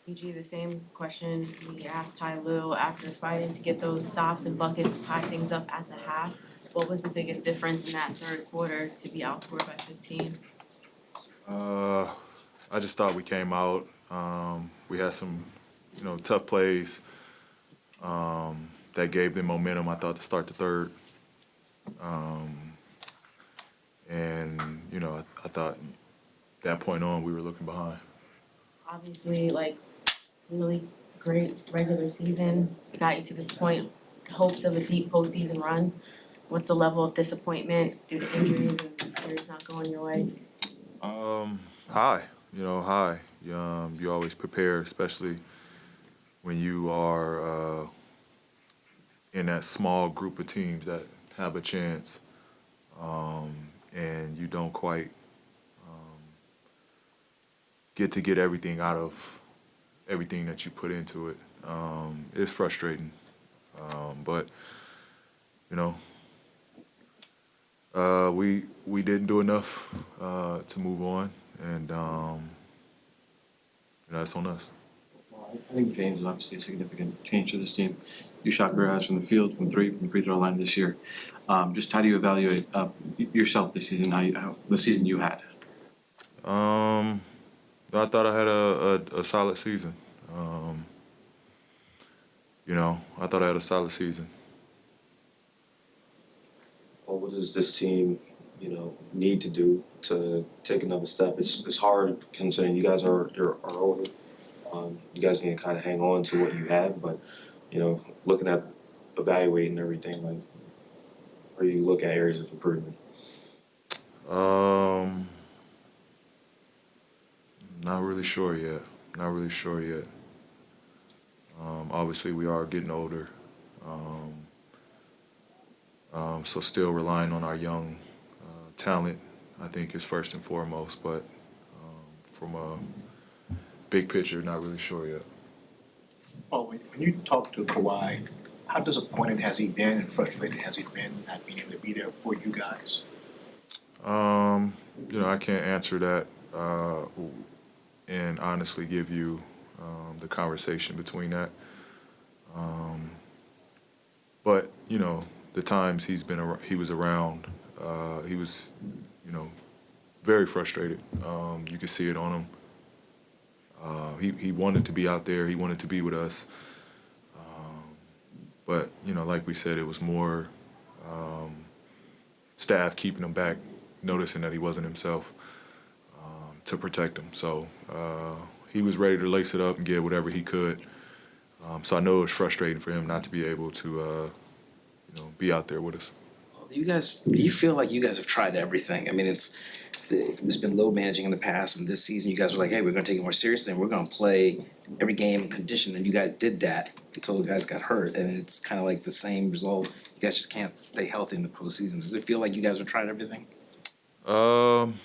EG, the same question we asked Ty Lue after fighting to get those stops and buckets to tie things up at the half. What was the biggest difference in that third quarter to be outscored by 15? Uh, I just thought we came out. We had some, tough plays that gave them momentum. I thought to start the third, and I thought that point on we were looking behind. Obviously, like, really great regular season, got you to this point, hopes of a deep postseason run. What's the level of disappointment due to injuries and the series not going your way? High, high. You always prepare, especially when you are in that small group of teams that have a chance, and you don't quite get everything out of everything that you put into it. It's frustrating, but you know, we didn't do enough to move on, and that's on us. Well, I think James is obviously a significant change to this team. You shot career highs from the field, from three, from the free throw line this year. Just how do you evaluate yourself this season? How the season you had? Um, I thought I had a solid season. Um, I thought I had a solid season. Or what does this team, need to do to take another step? It's hard considering you guys are older. You guys need to kind of hang on to what you have, but looking at evaluating everything, like where do you look at areas of improvement? Um, Not really sure yet. Not really sure yet. Obviously, we are getting older, um, so still relying on our young talent, I think, is first and foremost. But from a big picture, not really sure yet. Oh, when you talk to Kawhi, how disappointed has he been and frustrated has he been not being able to be there for you guys? Um, I can't answer that and honestly give you the conversation between that. Um, but the times he was around, he was, you know, very frustrated. You could see it on him. He wanted to be out there. He wanted to be with us. But like we said, it was more staff keeping him back, noticing that he wasn't himself to protect him. So he was ready to lace it up and get whatever he could. So I know it was frustrating for him not to be able to, be out there with us. Do you feel like you guys have tried everything? I mean, there's been load managing in the past, and this season you guys were like, hey, we're going to take it more seriously, and we're going to play every game in condition, and you guys did that until the guys got hurt, and it's kind of like the same result. You guys just can't stay healthy in the postseason. Does it feel like you guys have tried everything? Um,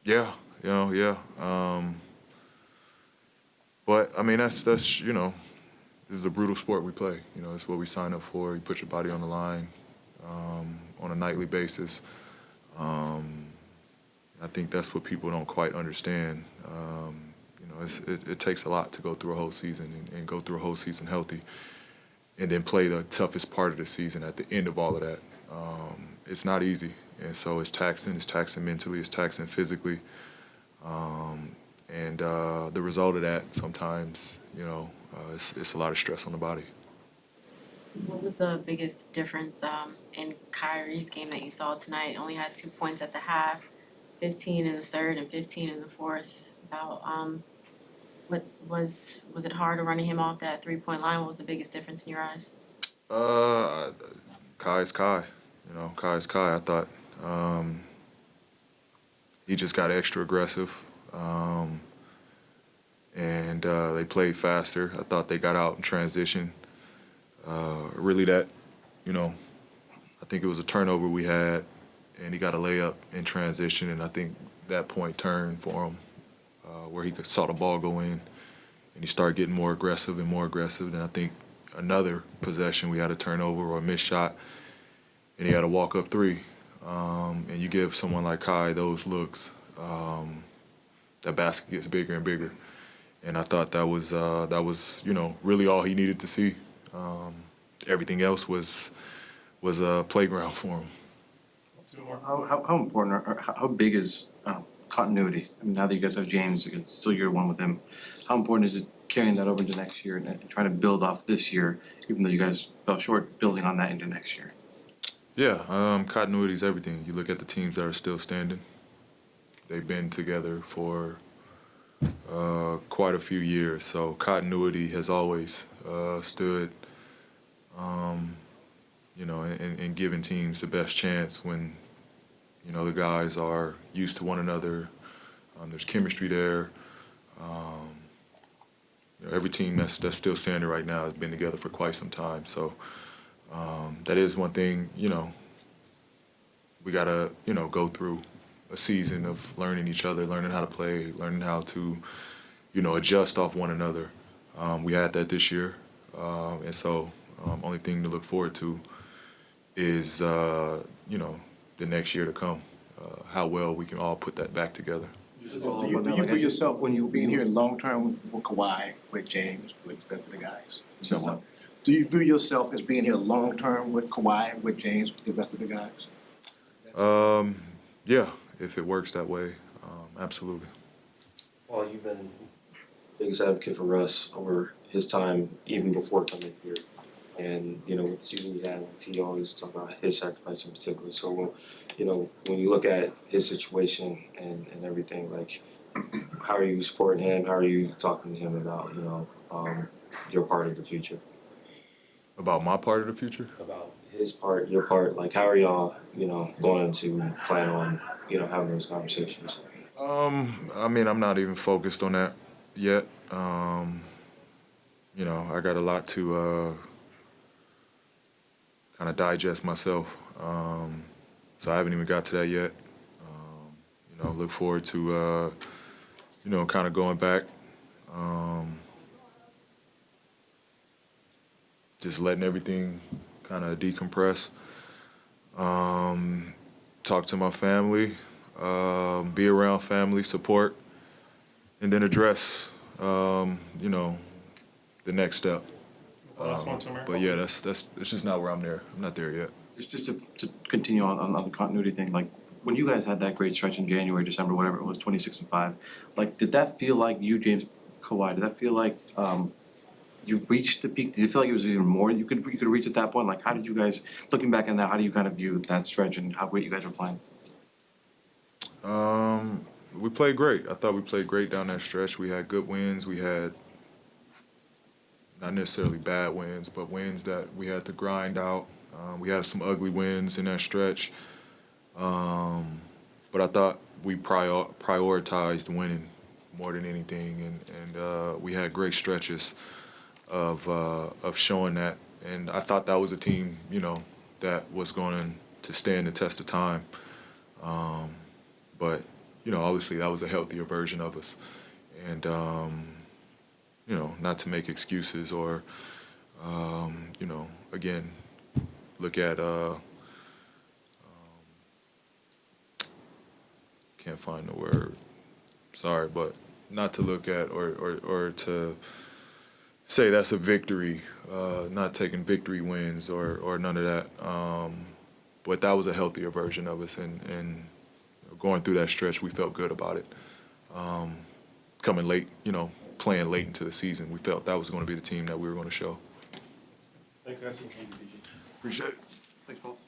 yeah, yeah. But I mean, that's this is a brutal sport we play. It's what we sign up for. You put your body on the line on a nightly basis. Um, I think that's what people don't quite understand. It takes a lot to go through a whole season and go through a whole season healthy, and then play the toughest part of the season at the end of all of that. It's not easy, and so it's taxing. It's taxing mentally. It's taxing physically, and the result of that sometimes, it's a lot of stress on the body. What was the biggest difference in Kyrie's game that you saw tonight? Only had 2 points at the half, 15 in the third and 15 in the fourth. About what was it hard running him off that 3-point line? What was the biggest difference in your eyes? Uh, Kai is Kai. Kai is Kai. I thought he just got extra aggressive, and they played faster. I thought they got out in transition. Really, I think it was a turnover we had, and he got a layup in transition, and I think that point turned for him, where he saw the ball go in, and he started getting more aggressive and more aggressive. And I think another possession we had a turnover or a missed shot, and he had a walk up three. And you give someone like Kai those looks, that basket gets bigger and bigger. And I thought that was really all he needed to see. Everything else was a playground for him. How important or how big is continuity? I mean, now that you guys have James, it's still year one with him. How important is it carrying that over into next year and trying to build off this year, even though you guys fell short, building on that into next year? Yeah, continuity is everything. You look at the teams that are still standing. They've been together for quite a few years, so continuity has always stood, in giving teams the best chance when, the guys are used to one another. There's chemistry there. Every team that's still standing right now has been together for quite some time, so that is one thing, we gotta, go through a season of learning each other, learning how to play, learning how to, adjust off one another. We had that this year, and so only thing to look forward to is, the next year to come, how well we can all put that back together. Do you view yourself when you being here long term with Kawhi, with James, with the rest of the guys? Somewhat. Do you view yourself as being here long term with Kawhi, with James, with the rest of the guys? Yeah, if it works that way, absolutely. Well, you've been biggest advocate for Russ over his time even before coming here. And, with the season you had, he always talk about his sacrifice in particular. So, when you look at his situation and everything, like, how are you supporting him? How are you talking to him about, your part of the future? About my part of the future? About his part, your part, like, how are y'all, going to plan on, having those conversations? I'm not even focused on that yet. I got a lot to kind of digest myself. So I haven't even got to that yet. Look forward to, kind of going back. Just letting everything kind of decompress. Talk to my family, be around family, support, and then address, the next step. But yeah, that's just not where I'm there. I'm not there yet. Just to continue on the continuity thing, like, when you guys had that great stretch in January, December, whatever it was, 26-5, like, did that feel like you, James, Kawhi, did that feel like you've reached the peak? Did you feel like it was even more you could reach at that point? Like, how did you guys, looking back on that, how do you kind of view that stretch and how great you guys were playing? We played great. I thought we played great down that stretch. We had good wins. We had not necessarily bad wins, but wins that we had to grind out. We had some ugly wins in that stretch. But I thought we prioritized winning more than anything, and we had great stretches of showing that. And I thought that was a team, that was going to stand the test of time. But obviously that was a healthier version of us, and not to make excuses or again look at can't find the word. Sorry, but not to look at or to say that's a victory. Not taking victory wins or none of that. But that was a healthier version of us, and going through that stretch, we felt good about it. Coming late, playing late into the season, we felt that was going to be the team that we were going to show. Thanks, guys. Appreciate it. Thanks, Paul.